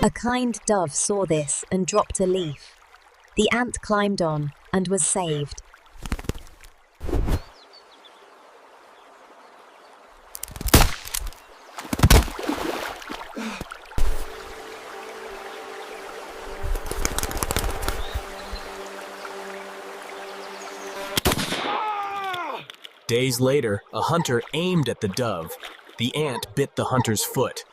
A kind dove saw this and dropped a leaf. The ant climbed on and was saved. Days later, a hunter aimed at the dove. The ant bit the hunter's foot.